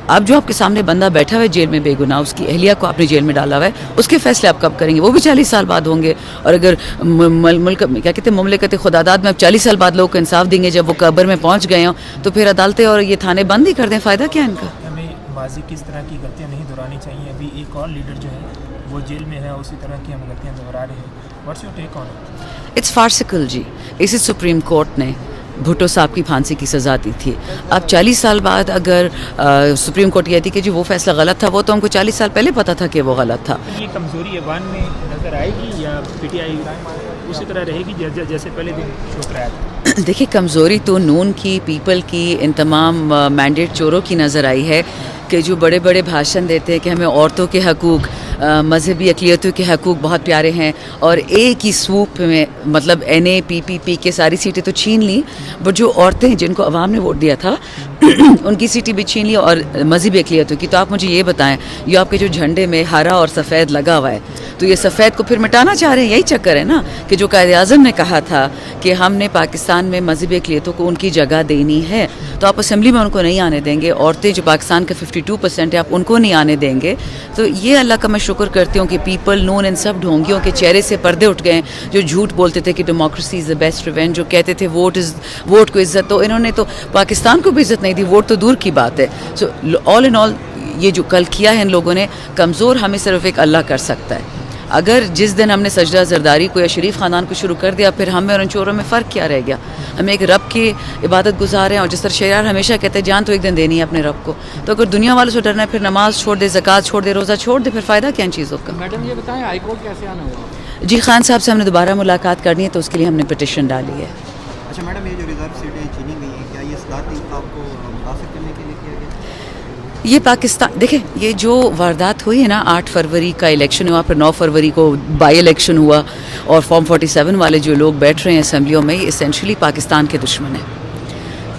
اب جو آپ کے سامنے بندہ بیٹھا ہوا ہے جیل میں بے گناہ، اس کی اہلیہ کو آپ نے جیل میں ڈالا ہوا ہے، اس کے فیصلے آپ کب کریں گے؟ وہ بھی 40 سال بعد ہوں گے. اور اگر ملک کیا کہتے ہیں مملکت خداداد میں اب 40 سال بعد لوگوں کو انصاف دیں گے جب وہ قبر میں پہنچ گئے ہوں، تو پھر عدالتیں اور یہ تھانے بند ہی کر دیں، فائدہ کیا ان کا؟ ہمیں ماضی کی اس طرح کی غلطیاں نہیں دہرانی چاہیے. ابھی ایک اور لیڈر جو ہے وہ جیل میں ہے، اسی طرح کی ہم غلطیاں دہرا رہے ہیں. What's your take on it? It's farcical جی. اسی سپریم کورٹ نے بھٹو صاحب کی پھانسی کی سزا دی تھی. اب 40 سال بعد اگر سپریم کورٹ کہتی کہ جی وہ فیصلہ غلط تھا، وہ تو ہم کو 40 سال پہلے پتا تھا کہ وہ غلط تھا. یہ کمزوری ایوان میں نظر آئے گی یا پی ٹی آئی اسی طرح رہے گی جیسے پہلے دن شو کرایا تھا؟ دیکھیے کمزوری تو نون کی، پیپل کی، ان تمام مینڈیٹ چوروں کی نظر آئی ہے کہ جو بڑے بڑے بھاشن دیتے ہیں کہ ہمیں عورتوں کے حقوق، مذہبی اقلیتوں کے حقوق بہت پیارے ہیں، اور ایک ہی سوپ میں مطلب این اے پی پی پی کے ساری سیٹیں تو چھین لی، بٹ جو عورتیں جن کو عوام نے ووٹ دیا تھا ان کی سیٹیں بھی چھین لی اور مذہبی اقلیتوں کی. تو آپ مجھے یہ بتائیں، یہ آپ کے جو جھنڈے میں ہرا اور سفید لگا ہوا ہے، تو یہ سفید کو پھر مٹانا چاہ رہے ہیں؟ یہی چکر ہے نا کہ جو قائد اعظم نے کہا تھا کہ ہم نے پاکستان میں مذہبی اقلیتوں کو ان کی جگہ دینی ہے، تو آپ اسمبلی میں ان کو نہیں آنے دیں گے. عورتیں جو پاکستان کا 52% ہے، آپ ان کو نہیں آنے دیں گے. تو یہ اللہ کا میں شکر کرتی ہوں کہ پیپل نون ان سب ڈھونگیوں کے چہرے سے پردے اٹھ گئے جو جھوٹ بولتے تھے کہ democracy is the best revenge, جو کہتے تھے ووٹ کو عزت. تو انہوں نے تو پاکستان کو بھی عزت نہیں دی، ووٹ تو دور کی بات ہے. سو آل ان آل یہ جو کل کیا ہے ان لوگوں نے، کمزور ہمیں صرف ایک اللہ کر سکتا ہے. اگر جس دن ہم نے سجدہ زرداری کو یا شریف خاندان کو شروع کر دیا، پھر ہم میں اور ان چوروں میں فرق کیا رہ گیا؟ ہم ایک رب کی عبادت گزار ہیں، اور جس طرح شیرار ہمیشہ کہتے ہیں جان تو ایک دن دینی ہے اپنے رب کو. تو اگر دنیا والوں سے ڈرنا ہے، پھر نماز چھوڑ دے، زکوٰۃ چھوڑ دے، روزہ چھوڑ دے، پھر فائدہ کیا ان چیزوں کا؟ میڈم یہ بتائیں ہائی کورٹ کیسے آنا ہوا؟ جی خان صاحب سے ہم نے دوبارہ ملاقات کرنی ہے، تو اس کے لیے ہم نے پٹیشن ڈالی ہے. اچھا میڈم، یہ جو ریزرو سیٹیں چھینی گئی ہیں، کیا یہ صدارتی آپ کو متاثر کرنے کے لیے کیا گیا؟ یہ پاکستان دیکھیں، یہ جو واردات ہوئی ہے نا، 8 فروری کا الیکشن ہوا، پھر 9 فروری کو بائی الیکشن ہوا، اور فارم 47 والے جو لوگ بیٹھ رہے ہیں اسمبلیوں میں، یہ اسینشلی پاکستان کے دشمن ہیں.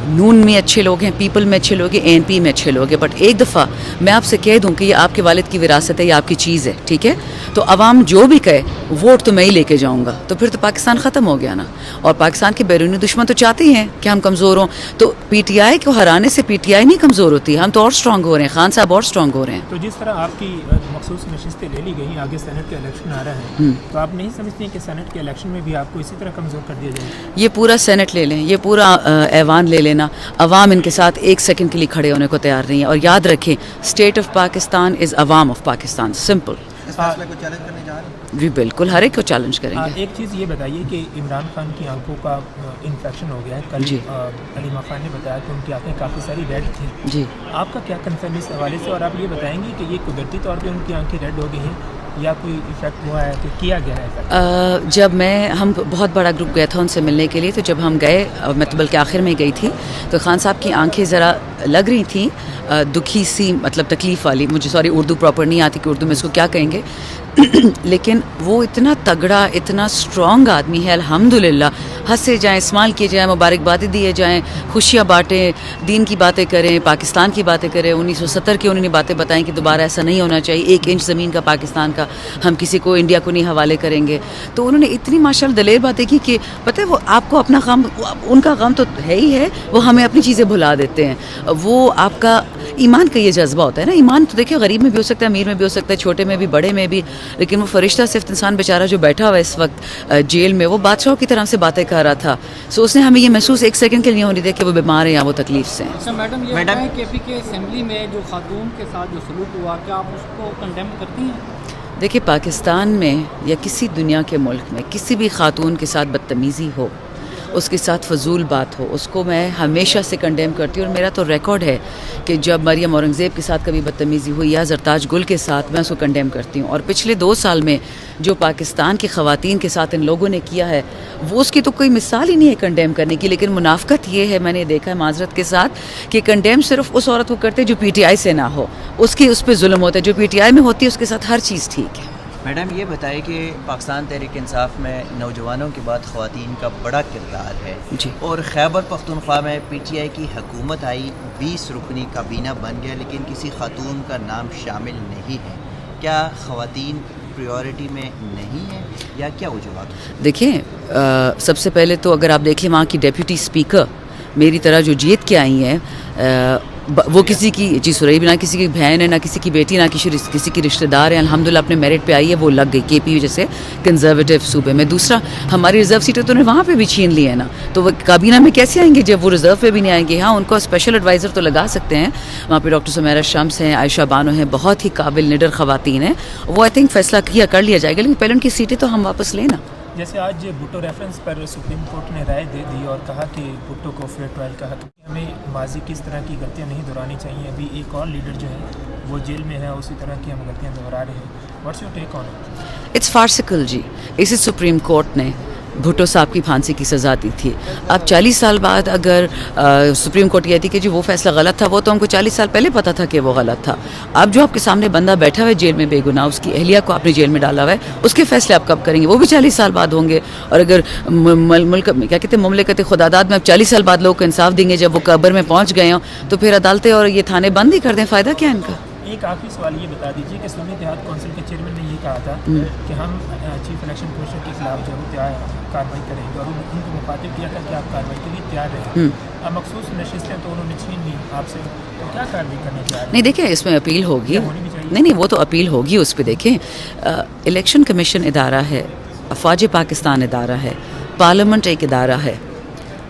نون میں اچھے لوگ ہیں، پیپل میں اچھے لوگ ہیں، اے این پی میں اچھے لوگ ہیں، بٹ ایک دفعہ میں آپ سے کہہ دوں کہ یہ آپ کے والد کی وراثت ہے، یہ آپ کی چیز ہے، ٹھیک ہے؟ تو عوام جو بھی کہے ووٹ تو میں ہی لے کے جاؤں گا، تو پھر تو پاکستان ختم ہو گیا نا. اور پاکستان کے بیرونی دشمن تو چاہتے ہی ہیں کہ ہم کمزور ہوں. تو پی ٹی آئی کو ہرانے سے پی ٹی آئی نہیں کمزور ہوتی، ہم تو اور اسٹرانگ ہو رہے ہیں، خان صاحب اور اسٹرانگ ہو رہے ہیں. تو جس طرح آپ کی مخصوص نشستیں لے لی گئی، آگے سینٹ کا الیکشن آ رہا ہے، تو آپ نہیں سمجھتے ہیں کہ سینٹ کے الیکشن میں بھی آپ کو اسی طرح کمزور کر دیا جائے؟ یہ پورا سینٹ لے لیں، یہ پورا ایوان لے لینا، عوام ان کے ساتھ ایک سیکنڈ کے لیے کھڑے ہونے کو تیار نہیں ہے. اور یاد رکھیں، اسٹیٹ آف پاکستان از عوام آف پاکستان، سمپل. اس فیصلے کو چیلنج کرنے جا رہے ہیں؟ جی بالکل، ہر ایک کو چیلنج کریں گے. ایک چیز یہ بتائیے کہ عمران خان کی آنکھوں کا انفیکشن ہو گیا ہے. کل علیمہ خان نے بتایا کہ ان کی آنکھیں کافی ساری ریڈ تھیں. جی آپ کا کیا کنسرن اس حوالے سے، اور آپ یہ بتائیں گے کہ یہ قدرتی طور پہ ان کی آنکھیں ریڈ ہو گئی ہیں یا کوئی ایفیکٹ ہوا ہے کہ کیا گیا ہے؟ جب ہم بہت بڑا گروپ گیا تھا ان سے ملنے کے لیے، تو جب ہم گئے، میں تو بلکہ آخر میں گئی تھی، تو خان صاحب کی آنکھیں ذرا لگ رہی تھیں دکھی سی، مطلب تکلیف والی. مجھے سوری اردو پراپر نہیں آتی کہ اردو میں اس کو کیا کہیں گے، لیکن وہ اتنا تگڑا، اتنا اسٹرانگ آدمی ہے الحمدللہ. ہنسے جائیں، اسمال کیے جائیں، مبارکبادی دیے جائیں، خوشیاں بانٹیں، دین کی باتیں کریں، پاکستان کی باتیں کریں. 1970 کی انہوں نے باتیں بتائیں کہ دوبارہ ایسا نہیں ہونا چاہیے، 1 انچ زمین کا پاکستان کا ہم کسی کو، انڈیا کو نہیں حوالے کریں گے. تو انہوں نے اتنی ماشاءاللہ دلیر باتیں کی کہ پتہ ہے وہ آپ کو اپنا غم، ان کا غم تو ہے ہی ہے، وہ ہمیں اپنی چیزیں بھلا دیتے ہیں. وہ آپ کا ایمان کا یہ جذبہ ہوتا ہے نا. ایمان تو دیکھیں غریب میں بھی ہو سکتا ہے، امیر میں بھی ہو سکتا ہے، چھوٹے میں بھی، بڑے میں بھی. لیکن وہ فرشتہ صرف انسان بیچارہ جو بیٹھا ہوا ہے اس وقت جیل میں، وہ بادشاہوں کی طرح سے باتیں کر رہا تھا. سو اس نے ہمیں یہ محسوس 1 سیکنڈ کے لیے ہونے دیا کہ وہ بیمار ہیں یا وہ تکلیف سے ہیں. اچھا میڈم یہ بتائیں کہ پی کے اسمبلی میں جو خاتون کے ساتھ جو سلوک ہوا، کیا آپ اس کو کنڈیم کرتی ہیں؟ دیکھیے پاکستان میں یا کسی دنیا کے ملک میں کسی بھی خاتون کے ساتھ بدتمیزی ہو، اس کے ساتھ فضول بات ہو، اس کو میں ہمیشہ سے کنڈیم کرتی ہوں. اور میرا تو ریکارڈ ہے کہ جب مریم اورنگزیب کے ساتھ کبھی بدتمیزی ہوئی یا زرتاج گل کے ساتھ، میں اس کو کنڈیم کرتی ہوں. اور پچھلے 2 سال میں جو پاکستان کی خواتین کے ساتھ ان لوگوں نے کیا ہے، وہ اس کی تو کوئی مثال ہی نہیں ہے کنڈیم کرنے کی. لیکن منافقت یہ ہے، میں نے دیکھا ہے معذرت کے ساتھ، کہ کنڈیم صرف اس عورت کو کرتے جو پی ٹی آئی سے نہ ہو، اس پہ ظلم ہوتا ہے. جو پی ٹی آئی میں ہوتی ہے اس کے ساتھ ہر چیز ٹھیک ہے. میڈم یہ بتائیں کہ پاکستان تحریک انصاف میں نوجوانوں کے بعد خواتین کا بڑا کردار ہے جی. اور خیبر پختونخوا میں پی ٹی آئی کی حکومت آئی، 20 رکنی کابینہ بن گیا، لیکن کسی خاتون کا نام شامل نہیں ہے. کیا خواتین پریورٹی میں نہیں ہے یا کیا وجوہات؟ دیکھیں سب سے پہلے تو اگر آپ دیکھ لیں وہاں کی ڈیپیوٹی اسپیکر میری طرح جو جیت کے آئی ہیں، وہ کسی کی جی سرئی بھی نہ کسی کی بہن ہے نہ کسی کی بیٹی نہ کسی کی رشتہ دار ہے. الحمدللہ اپنے میرٹ پہ آئی ہے, وہ لگ گئی کے پی جیسے کنزرویٹو صوبے میں. دوسرا ہماری ریزرو سیٹیں تو انہیں وہاں پہ بھی چھین لی ہے نا, تو وہ کابینہ میں کیسے آئیں گے جب وہ ریزرو پہ بھی نہیں آئیں گے. ہاں ان کو اسپیشل ایڈوائزر تو لگا سکتے ہیں, وہاں پہ ڈاکٹر سمیرہ شمس ہیں, عائشہ بانو ہیں, بہت ہی قابل نڈر خواتین ہیں. وہ آئی تھنک فیصلہ کر لیا جائے گا, لیکن پہلے ان کی سیٹیں تو ہم واپس لیں نا. جیسے آج بھٹو ریفرنس پر سپریم کورٹ نے رائے دے دی اور کہا کہ بھٹو کو فیئر ٹرائل کا حق, ہمیں ماضی کی اس طرح کی غلطیاں نہیں دہرانی چاہیے. ابھی ایک اور لیڈر جو ہے وہ جیل میں ہے, اسی طرح کی ہم غلطیاں دہرا رہے ہیں. What's your take on it? It's farcical جی. اسی سپریم کورٹ نے بھٹو صاحب کی پھانسی کی سزا دی تھی. اب 40 سال بعد اگر سپریم کورٹ یہ تھی کہ جی وہ فیصلہ غلط تھا, وہ تو ہم کو 40 سال پہلے پتہ تھا کہ وہ غلط تھا. اب جو آپ کے سامنے بندہ بیٹھا ہوا ہے جیل میں بے گناہ, اس کی اہلیہ کو آپ نے جیل میں ڈالا ہوا ہے, اس کے فیصلے آپ کب کریں گے؟ وہ بھی 40 سال بعد ہوں گے. اور اگر ملک کیا کہتے ہیں مملکت خداداد میں اب 40 سال بعد لوگوں کو انصاف دیں گے جب وہ قبر میں پہنچ گئے ہوں, تو پھر عدالتیں اور یہ تھانے بند ہی کر دیں, فائدہ کیا ان کا؟ ایک آخری سوال یہ بتا دیجیے کہ سنی اتحاد کونسل کے چیئرمین نے یہ کہا تھا کہ ہم چیف الیکشن کمیشنر کے خلاف جو ہے کارروائی کریں گے, اور ان کو مخاطب کیا تھا کہ آپ کارروائی کے لیے تیار رہیں. اب مخصوص نشستیں تو انہوں نے چھین لی آپ سے, تو کیا کارروائی کرنے جا رہے ہیں؟ نہیں دیکھیں اس میں اپیل ہوگی, نہیں وہ تو اپیل ہوگی اس پہ. دیکھیں الیکشن کمیشن ادارہ ہے, افواج پاکستان ادارہ ہے, پارلیمنٹ ایک ادارہ ہے.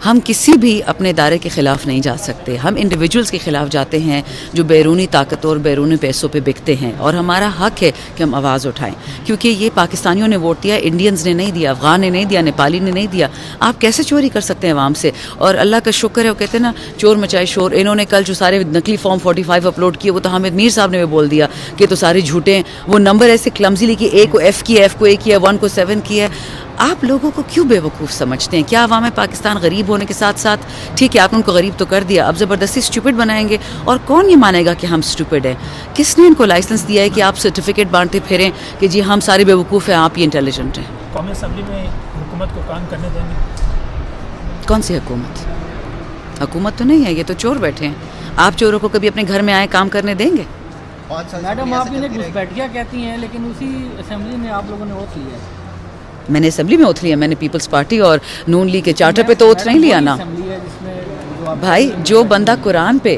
ہم کسی بھی اپنے ادارے کے خلاف نہیں جا سکتے. ہم انڈیویجولز کے خلاف جاتے ہیں جو بیرونی طاقتوں اور بیرونی پیسوں پہ بکتے ہیں, اور ہمارا حق ہے کہ ہم آواز اٹھائیں, کیونکہ یہ پاکستانیوں نے ووٹ دیا, انڈینز نے نہیں دیا, افغان نے نہیں دیا, نیپالی نے نہیں دیا. آپ کیسے چوری کر سکتے ہیں عوام سے؟ اور اللہ کا شکر ہے, وہ کہتے ہیں نا چور مچائے شور. انہوں نے کل جو سارے نقلی فارم 45 اپلوڈ کیے, وہ تو حامد میر صاحب نے بھی بول دیا کہ تو سارے جھوٹے ہیں. وہ نمبر ایسے کلمزلی کہ اے کو ایف کیا, ایف کو اے کیا, 1 کو 7 کیا. آپ لوگوں کو کیوں بے وقوف سمجھتے ہیں؟ کیا عوام پاکستان غریب ہونے کے ساتھ ساتھ, ٹھیک ہے آپ نے ان کو غریب تو کر دیا, اب زبردستی اسٹوپڈ بنائیں گے, اور کون یہ مانے گا کہ ہم اسٹوپڈ ہیں؟ کس نے ان کو لائسنس دیا ہے کہ آپ سرٹیفکیٹ بانٹتے پھریں کہ جی ہم سارے بے وقوف ہیں, آپ یہ انٹیلیجنٹ ہیں؟ قومی اسمبلی میں حکومت کو کام کرنے دیں گے؟ کون سی حکومت؟ حکومت تو نہیں ہے, یہ تو چور بیٹھے ہیں. آپ چوروں کو کبھی اپنے گھر میں آئے کام کرنے دیں گے؟ میڈم آپ انہیں گھسپیٹیاں کہتی ہیں, لیکن اسی اسمبلی میں آپ لوگوں نے ووٹ لیا ہے. میں نے اسمبلی میں اوتھ لیا, میں نے پیپلز پارٹی اور نون لیگ کے چارٹر پہ تو اوتھ نہیں لیا نا بھائی. جو بندہ قرآن پہ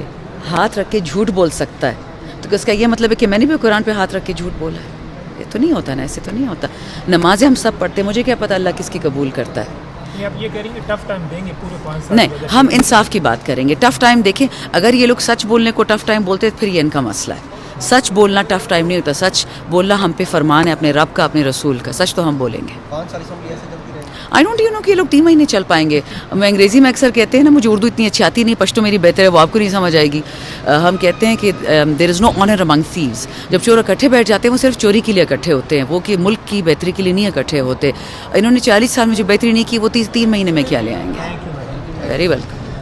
ہاتھ رکھ کے جھوٹ بول سکتا ہے, تو اس کا یہ مطلب ہے کہ میں نے بھی قرآن پہ ہاتھ رکھ کے جھوٹ بولا ہے؟ یہ تو نہیں ہوتا نا, ایسے تو نہیں ہوتا. نمازیں ہم سب پڑھتے ہیں, مجھے کیا پتہ اللہ کس کی قبول کرتا ہے. آپ یہ کریں گے ٹف ٹائم دیں گے پورے 5 سال؟ نہیں, ہم انصاف کی بات کریں گے. ٹف ٹائم دیکھیں, اگر یہ لوگ سچ بولنے کو ٹف ٹائم بولتے پھر یہ ان کا مسئلہ ہے. سچ بولنا ٹف ٹائم نہیں ہوتا, سچ بولنا ہم پہ فرمان ہے اپنے رب کا, اپنے رسول کا. سچ تو ہم بولیں گے. آئی ڈونٹ یو نو کہ یہ لوگ 3 مہینے چل پائیں گے. میں انگریزی میں اکثر کہتے ہیں نا, مجھے اردو اتنی اچھی آتی نہیں, پشتو میری بہتر ہے, وہ آپ کو نہیں سمجھ آئے گی. ہم کہتے ہیں کہ دیر از نو آنر امنگ تھیوز. جب چور اکٹھے بیٹھ جاتے ہیں وہ صرف چوری کے لیے اکٹھے ہوتے ہیں, وہ کہ ملک کی بہتری کے لیے نہیں اکٹھے ہوتے. انہوں نے 40 سال میں جو بہتری نہیں کی وہ 3 مہینے میں کیا لے آئیں گے؟ Very welcome.